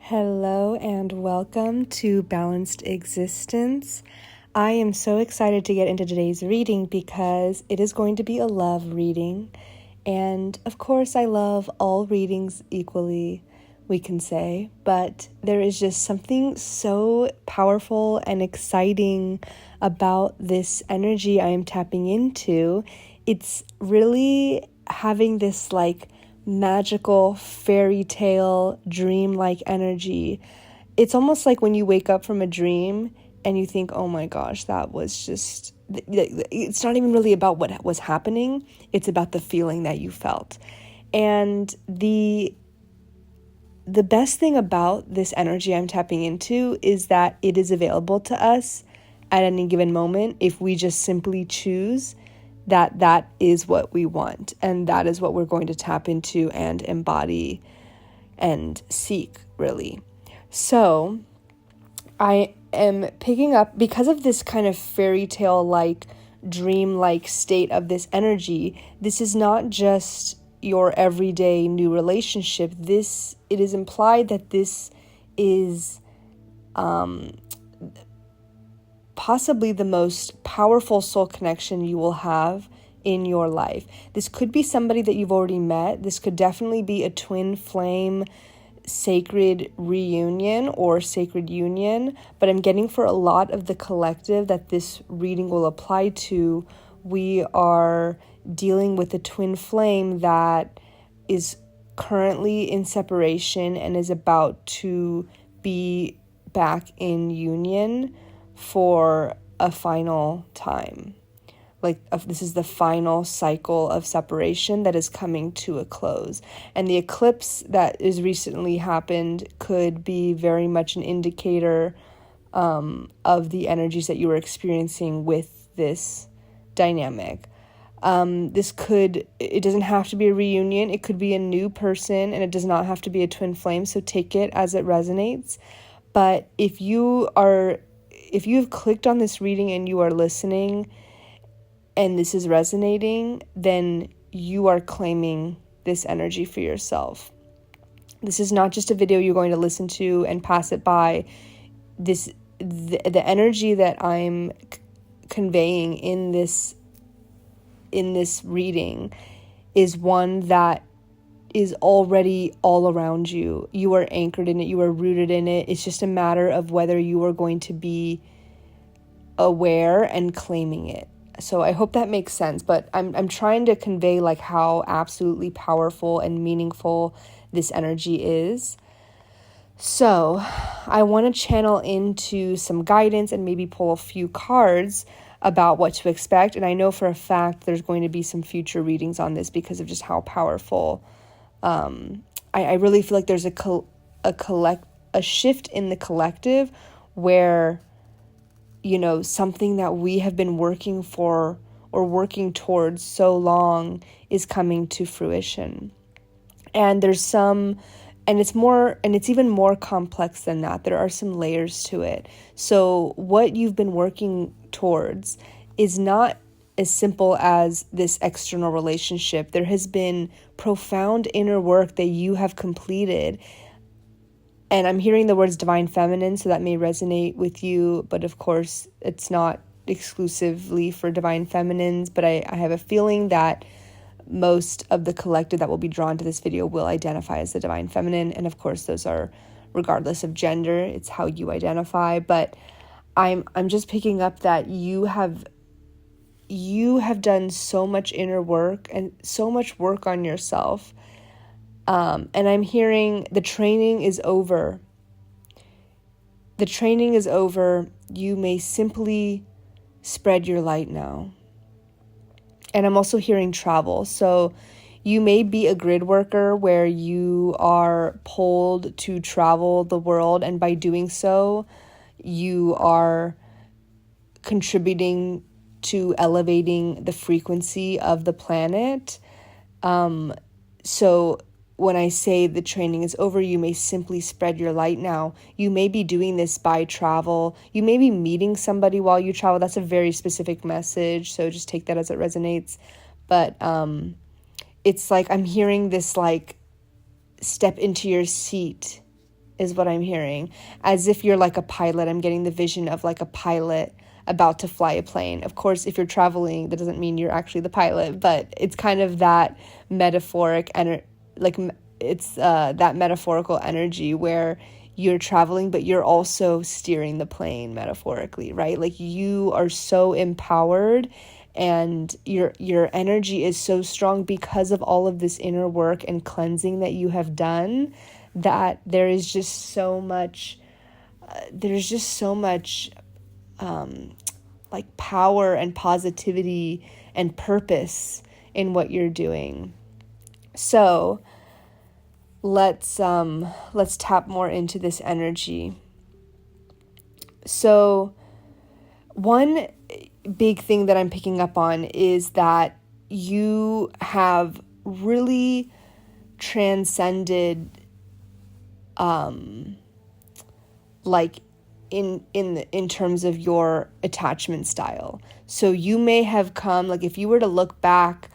Hello and welcome to Balanced Existence. I am so excited to get into today's reading because it is going to be a love reading. And of course, I love all readings equally, we can say, but there is just something so powerful and exciting about this energy I am tapping into. It's really having this magical fairy tale dream-like energy. It's almost like when you wake up from a dream and you think, oh my gosh, that was just, it's not even really about what was happening. It's about the feeling that you felt. And the best thing about this energy I'm tapping into is that it is available to us at any given moment if we just simply choose that is what we want, and that is what we're going to tap into and embody and seek, really. So I am picking up, because of this kind of fairy tale-like, dream-like state of this energy, this is not just your everyday new relationship. It is implied that this is possibly the most powerful soul connection you will have in your life. This could be somebody that you've already met. This could definitely be a twin flame sacred reunion or sacred union, but I'm getting for a lot of the collective that this reading will apply to, we are dealing with a twin flame that is currently in separation and is about to be back in union for a final time. This is the final cycle of separation that is coming to a close. And the eclipse that is recently happened could be very much an indicator of the energies that you were experiencing with this dynamic. It doesn't have to be a reunion. It could be a new person, and it does not have to be a twin flame. So take it as it resonates. But if you've clicked on this reading and you are listening and this is resonating, then you are claiming this energy for yourself. This is not just a video you're going to listen to and pass it by. The energy that I'm conveying in this reading is one that is already all around you. You are anchored in it. You are rooted in it. It's just a matter of whether you are going to be aware and claiming it. So I hope that makes sense, but I'm trying to convey how absolutely powerful and meaningful this energy is. So I want to channel into some guidance and maybe pull a few cards about what to expect. And I know for a fact there's going to be some future readings on this because of just how powerful. I really feel like there's a shift in the collective where, something that we have been working for or working towards so long is coming to fruition. And it's even more complex than that. There are some layers to it. So what you've been working towards is not as simple as this external relationship. There has been profound inner work that you have completed. And I'm hearing the words divine feminine, so that may resonate with you, but of course it's not exclusively for divine feminines, but I have a feeling that most of the collective that will be drawn to this video will identify as the divine feminine. And of course those are regardless of gender, it's how you identify. But I'm just picking up that you have done so much inner work and so much work on yourself. And I'm hearing the training is over. The training is over. You may simply spread your light now. And I'm also hearing travel. So you may be a grid worker where you are pulled to travel the world. And by doing so, you are contributing to elevating the frequency of the planet. So when I say the training is over, you may simply spread your light now. You may be doing this by travel. You may be meeting somebody while you travel. That's a very specific message, so just take that as it resonates. But it's I'm hearing this step into your seat is what I'm hearing. As if you're like a pilot. I'm getting the vision of like a pilot about to fly a plane. Of course, if you're traveling, that doesn't mean you're actually the pilot, but it's kind of that metaphoric that metaphorical energy where you're traveling, but you're also steering the plane metaphorically, right? Like you are so empowered and your energy is so strong because of all of this inner work and cleansing that you have done, that there is just so much like power and positivity and purpose in what you're doing. So let's tap more into this energy. So one big thing that I'm picking up on is that you have really transcended like in terms of your attachment style. So you may have come, like if you were to look back,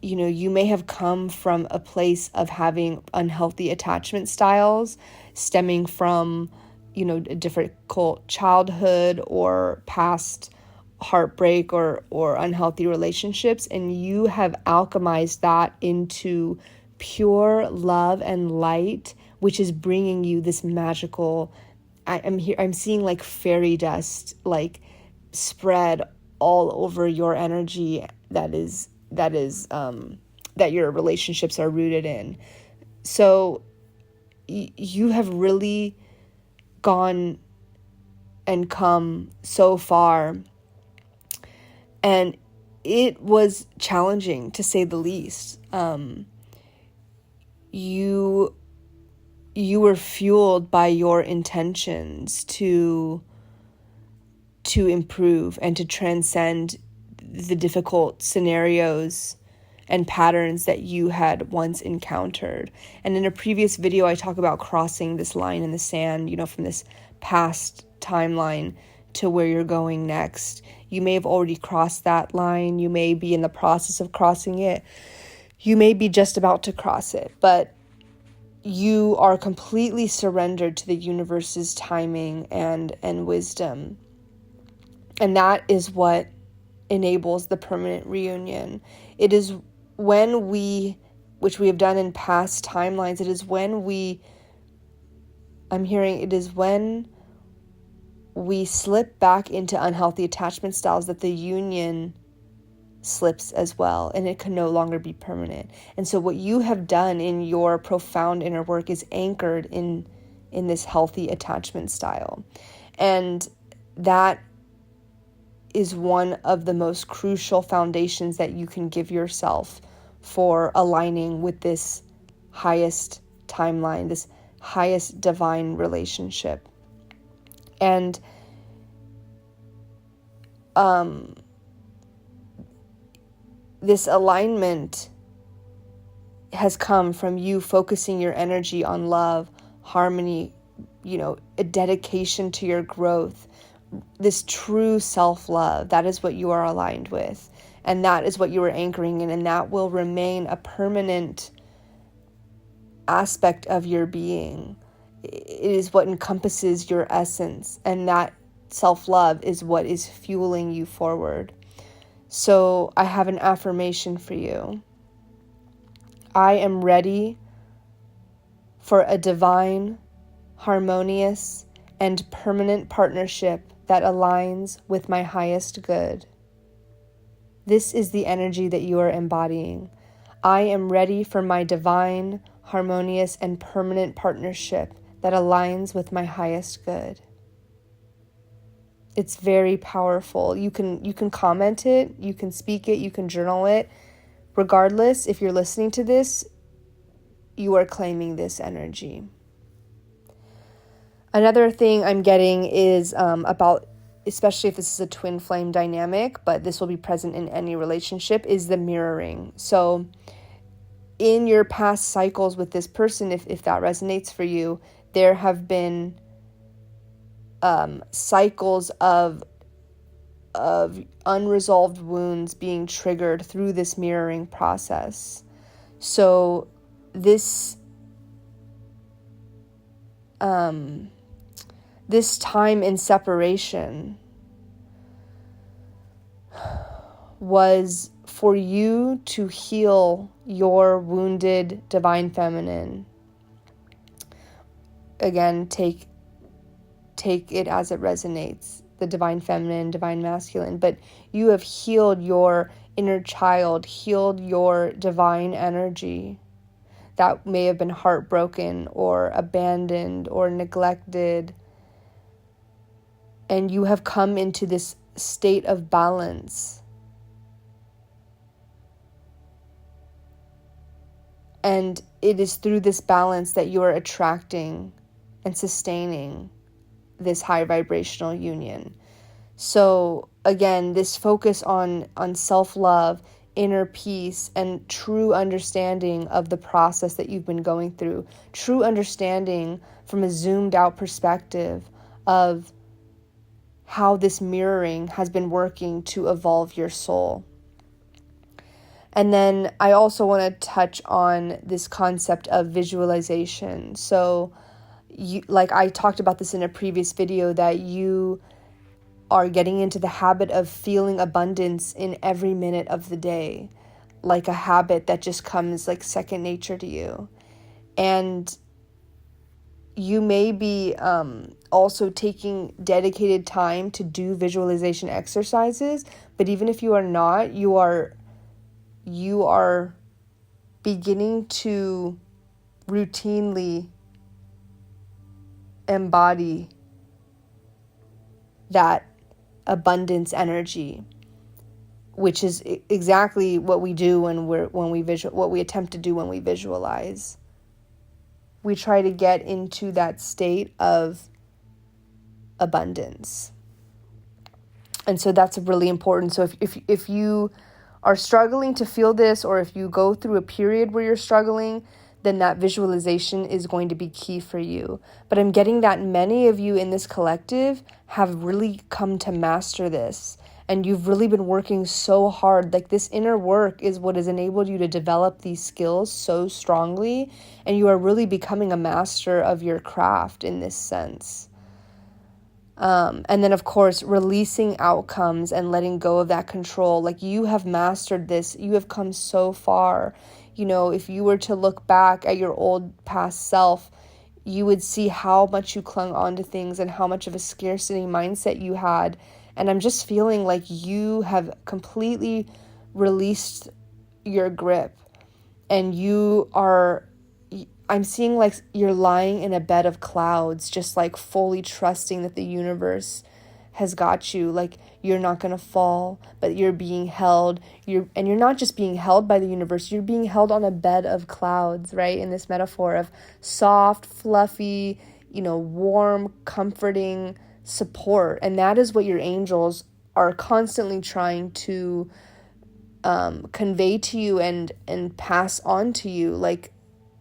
you may have come from a place of having unhealthy attachment styles stemming from, a difficult childhood or past heartbreak or unhealthy relationships. And you have alchemized that into pure love and light, which is bringing you this magical, I'm seeing like fairy dust, like spread all over your energy that your relationships are rooted in. So you have really gone and come so far, and it was challenging to say the least. You were fueled by your intentions to improve and to transcend the difficult scenarios and patterns that you had once encountered. And in a previous video, I talk about crossing this line in the sand, from this past timeline to where you're going next. You may have already crossed that line. You may be in the process of crossing it. You may be just about to cross it, but you are completely surrendered to the universe's timing and wisdom. And that is what enables the permanent reunion. It is when which we have done in past timelines, it is when we slip back into unhealthy attachment styles that the union slips as well, and it can no longer be permanent. And so what you have done in your profound inner work is anchored in this healthy attachment style. And that is one of the most crucial foundations that you can give yourself for aligning with this highest timeline, this highest divine relationship. And this alignment has come from you focusing your energy on love, harmony, a dedication to your growth, this true self-love. That is what you are aligned with, and that is what you are anchoring in, and that will remain a permanent aspect of your being. It is what encompasses your essence, and that self-love is what is fueling you forward. So I have an affirmation for you. I am ready for a divine, harmonious, and permanent partnership that aligns with my highest good. This is the energy that you are embodying. I am ready for my divine, harmonious, and permanent partnership that aligns with my highest good. It's very powerful. You can comment it, you can speak it, you can journal it. Regardless, if you're listening to this, you are claiming this energy. Another thing I'm getting is about, especially if this is a twin flame dynamic, but this will be present in any relationship, is the mirroring. So in your past cycles with this person, if that resonates for you, there have been cycles of unresolved wounds being triggered through this mirroring process. So this this time in separation was for you to heal your wounded divine feminine. Again, take it as it resonates, the divine feminine, divine masculine, but you have healed your inner child, healed your divine energy that may have been heartbroken or abandoned or neglected. And you have come into this state of balance. And it is through this balance that you are attracting and sustaining this high vibrational union. So again, this focus on self-love, inner peace, and true understanding of the process that you've been going through, true understanding from a zoomed out perspective of how this mirroring has been working to evolve your soul. And then I also want to touch on this concept of visualization. So like I talked about this in a previous video, that you are getting into the habit of feeling abundance in every minute of the day, like a habit that just comes like second nature to you. And you may be also taking dedicated time to do visualization exercises, but even if you are not, you are beginning to routinely embody that abundance energy, which is exactly what we do what we attempt to do when we visualize. We try to get into that state of abundance. And so that's really important. So if you are struggling to feel this, or if you go through a period where you're struggling, then that visualization is going to be key for you. But I'm getting that many of you in this collective have really come to master this. And you've really been working so hard. Like, this inner work is what has enabled you to develop these skills so strongly. And you are really becoming a master of your craft in this sense. And then, of course, releasing outcomes and letting go of that control. Like, you have mastered this. You have come so far. You know, if you were to look back at your old past self, you would see how much you clung on to things and how much of a scarcity mindset you had. And I'm just feeling like you have completely released your grip. And I'm seeing like you're lying in a bed of clouds, just like fully trusting that the universe has got you. Like, you're not going to fall, but you're being held. You're not just being held by the universe, you're being held on a bed of clouds, right? In this metaphor of soft, fluffy, warm, comforting support. And that is what your angels are constantly trying to convey to you and pass on to you, like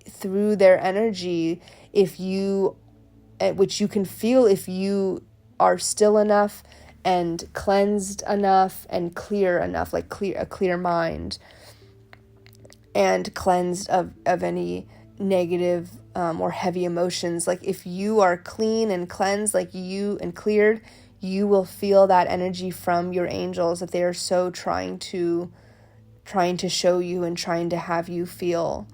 through their energy, which you can feel if you are still enough and cleansed enough and clear enough, like a clear mind, and cleansed of any negative or heavy emotions. Like, if you are clean and cleansed, and cleared, you will feel that energy from your angels that they are so trying to show you and trying to have you feel.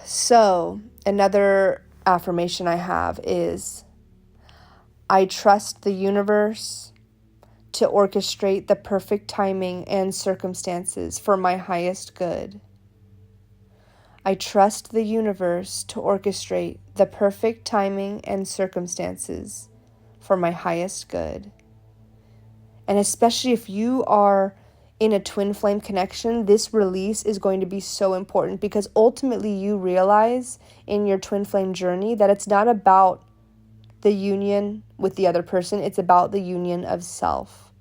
So another affirmation I have is, I trust the universe to orchestrate the perfect timing and circumstances for my highest good. I trust the universe to orchestrate the perfect timing and circumstances for my highest good. And especially if you are in a twin flame connection, this release is going to be so important, because ultimately you realize in your twin flame journey that it's not about the union with the other person, it's about the union of self.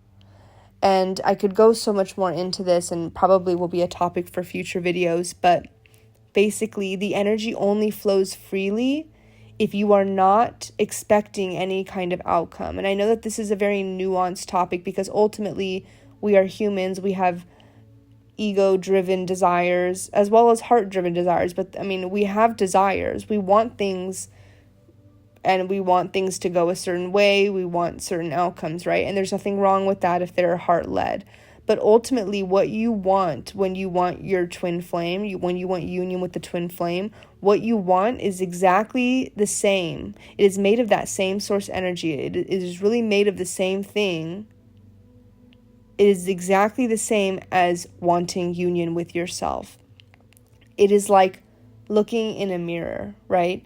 And I could go so much more into this, and probably will be a topic for future videos, but basically the energy only flows freely if you are not expecting any kind of outcome. And I know that this is a very nuanced topic, because ultimately we are humans, we have ego-driven desires as well as heart-driven desires. But I mean, we have desires. We want things, and we want things to go a certain way. We want certain outcomes, right? And there's nothing wrong with that if they're heart-led. But ultimately, what you want when you want your twin flame, when you want union with the twin flame, what you want is exactly the same. It is made of that same source energy. It is really made of the same thing. It is exactly the same as wanting union with yourself. It is like looking in a mirror, right?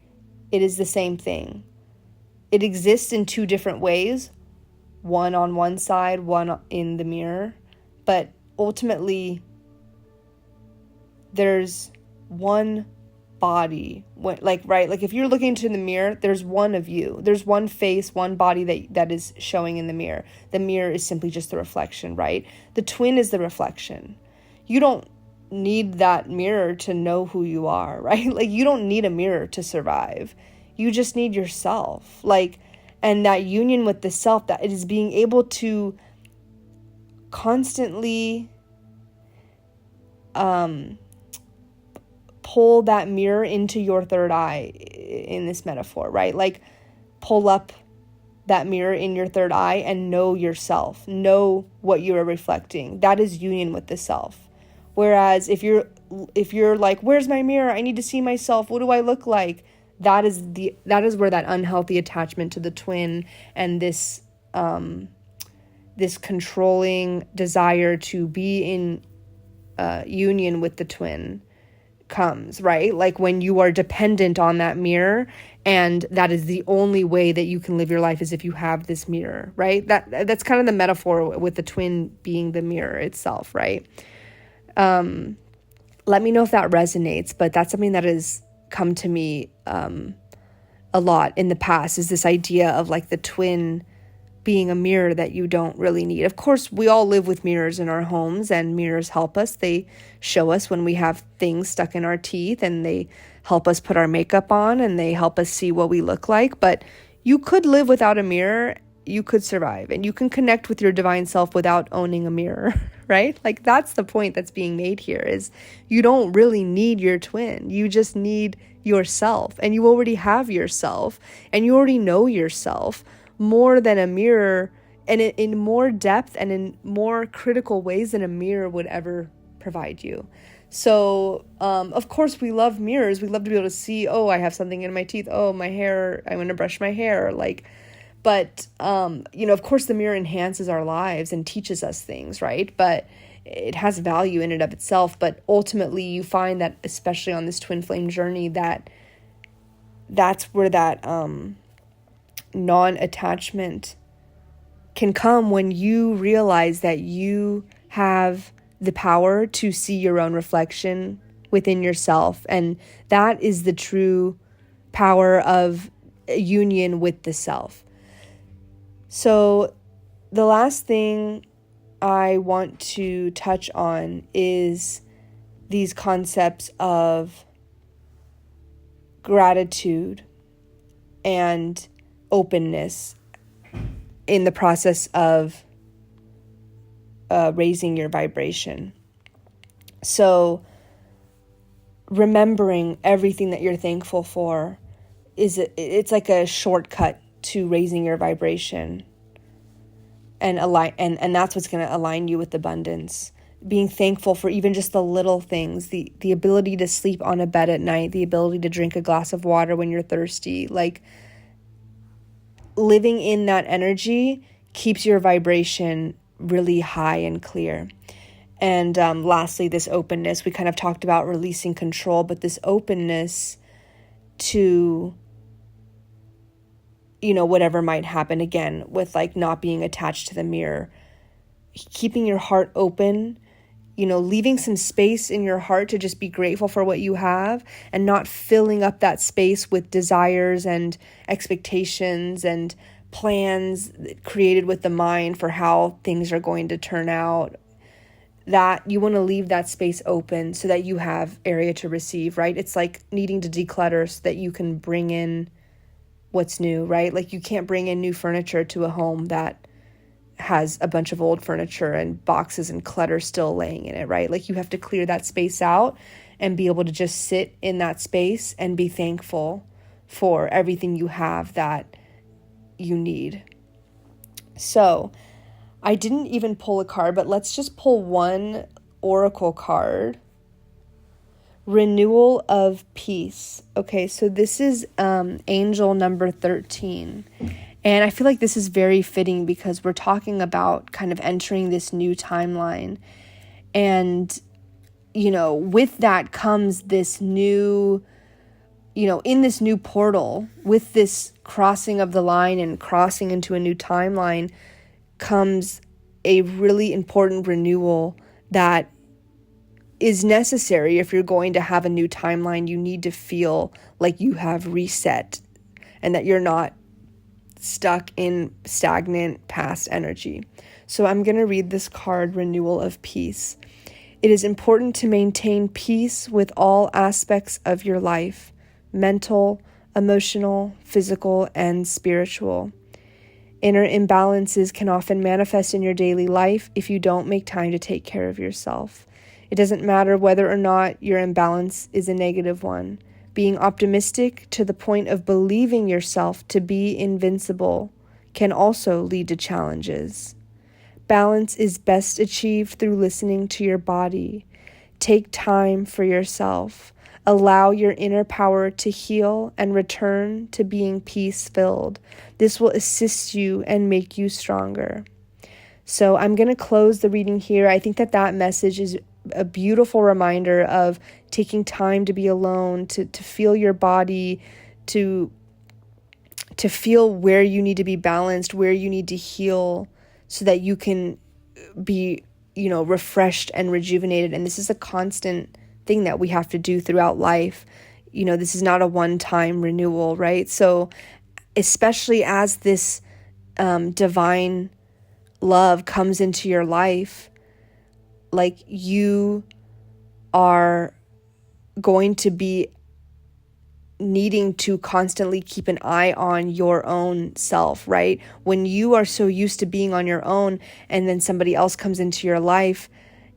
It is the same thing. It exists in two different ways, one on one side, one in the mirror. But ultimately, there's one body, like, right? Like if you're looking into the mirror, there's one of you. There's one face, one body that is showing in the mirror. The mirror is simply just the reflection, right? The twin is the reflection. You don't need that mirror to know who you are, right? Like you don't need a mirror to survive. You just need yourself. Like, and that union with the self, that it is being able to constantly pull that mirror into your third eye in this metaphor, right? Like pull up that mirror in your third eye and know yourself, know what you are reflecting. That is union with the self. Whereas if you're like, where's my mirror? I need to see myself. What do I look like? That is where that unhealthy attachment to the twin and this controlling desire to be in union with the twin comes, right? Like when you are dependent on that mirror, and that is the only way that you can live your life is if you have this mirror, right? That's kind of the metaphor with the twin being the mirror itself, right? Let me know if that resonates, but that's something that has come to me a lot in the past, is this idea of like the twin being a mirror that you don't really need. Of course, we all live with mirrors in our homes, and mirrors help us. They show us when we have things stuck in our teeth, and they help us put our makeup on, and they help us see what we look like. But you could live without a mirror. You could survive, and you can connect with your divine self without owning a mirror, right? Like that's the point that's being made here, is you don't really need your twin. You just need yourself, and you already have yourself, and you already know yourself more than a mirror, and in more depth and in more critical ways than a mirror would ever provide you. So, of course, we love mirrors. We love to be able to see, oh, I have something in my teeth. Oh, my hair, I want to brush my hair. But, of course, the mirror enhances our lives and teaches us things, right? But it has value in and of itself. But ultimately, you find that, especially on this twin flame journey, that's where that non-attachment can come, when you realize that you have the power to see your own reflection within yourself. And that is the true power of union with the self. So the last thing I want to touch on is these concepts of gratitude and openness in the process of raising your vibration. So remembering everything that you're thankful for it's like a shortcut to raising your vibration, and that's what's going to align you with abundance. Being thankful for even just the little things, the ability to sleep on a bed at night, the ability to drink a glass of water when you're thirsty, like living in that energy keeps your vibration really high and clear. And lastly, this openness. We kind of talked about releasing control, but this openness to, whatever might happen, again, with like not being attached to the mirror, keeping your heart open, leaving some space in your heart to just be grateful for what you have, and not filling up that space with desires and expectations and plans created with the mind for how things are going to turn out. That you want to leave that space open so that you have area to receive, right? It's like needing to declutter so that you can bring in what's new, right? Like you can't bring in new furniture to a home that has a bunch of old furniture and boxes and clutter still laying in it, right? Like you have to clear that space out and be able to just sit in that space and be thankful for everything you have that you need. So I didn't even pull a card, but let's just pull one oracle card. Renewal of peace. Okay, so this is angel number 13. And I feel like this is very fitting because we're talking about kind of entering this new timeline. And, with that comes this new, in this new portal, with this crossing of the line and crossing into a new timeline, comes a really important renewal that is necessary. If you're going to have a new timeline, you need to feel like you have reset and that you're not stuck in stagnant past energy. So I'm going to read this card, Renewal of Peace. It is important to maintain peace with all aspects of your life, mental, emotional, physical, and spiritual. Inner imbalances can often manifest in your daily life if you don't make time to take care of yourself. It doesn't matter whether or not your imbalance is a negative one. Being optimistic to the point of believing yourself to be invincible can also lead to challenges. Balance is best achieved through listening to your body. Take time for yourself. Allow your inner power to heal and return to being peace-filled. This will assist you and make you stronger. So I'm going to close the reading here. I think that message is a beautiful reminder of taking time to be alone, to feel your body, to feel where you need to be balanced, where you need to heal so that you can be, refreshed and rejuvenated. And this is a constant thing that we have to do throughout life. This is not a one-time renewal, right? So especially as this divine love comes into your life, like you are going to be needing to constantly keep an eye on your own self, right? When you are so used to being on your own and then somebody else comes into your life,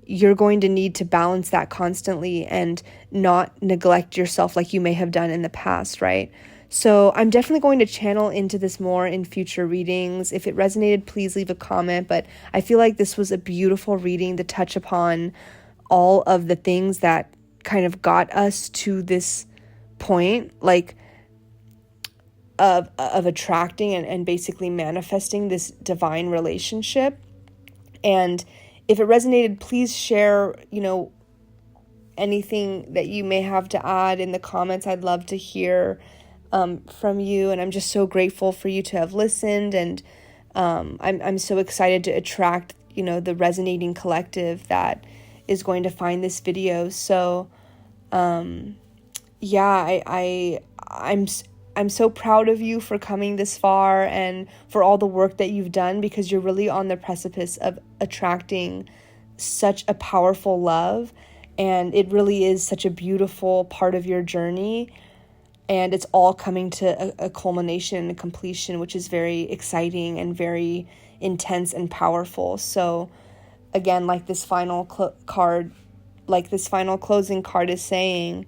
you're going to need to balance that constantly and not neglect yourself like you may have done in the past, right? So I'm definitely going to channel into this more in future readings. If it resonated, please leave a comment. But I feel like this was a beautiful reading to touch upon all of the things that kind of got us to this point, like of attracting and basically manifesting this divine relationship. And if it resonated, please share, anything that you may have to add in the comments. I'd love to hear from you. And I'm just so grateful for you to have listened. And I'm so excited to attract, the resonating collective that is going to find this video. So, I'm so proud of you for coming this far and for all the work that you've done, because you're really on the precipice of attracting such a powerful love. And it really is such a beautiful part of your journey. And it's all coming to a culmination and completion, which is very exciting and very intense and powerful. So again, like this final closing card is saying,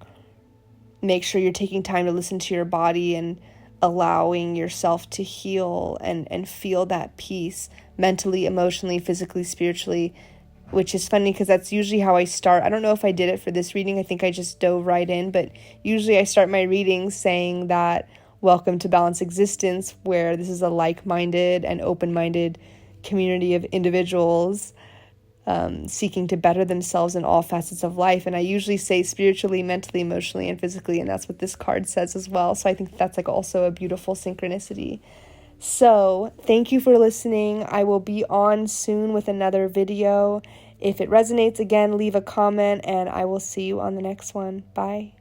make sure you're taking time to listen to your body and allowing yourself to heal and feel that peace mentally, emotionally, physically, spiritually, which is funny because that's usually how I start. I don't know if I did it for this reading. I think I just dove right in, but usually I start my readings saying that welcome to Balanced Existence, where this is a like-minded and open-minded community of individuals seeking to better themselves in all facets of life. And I usually say spiritually, mentally, emotionally, and physically, and that's what this card says as well. So I think that's also a beautiful synchronicity. So thank you for listening. I will be on soon with another video. If it resonates, again, leave a comment, and I will see you on the next one. Bye.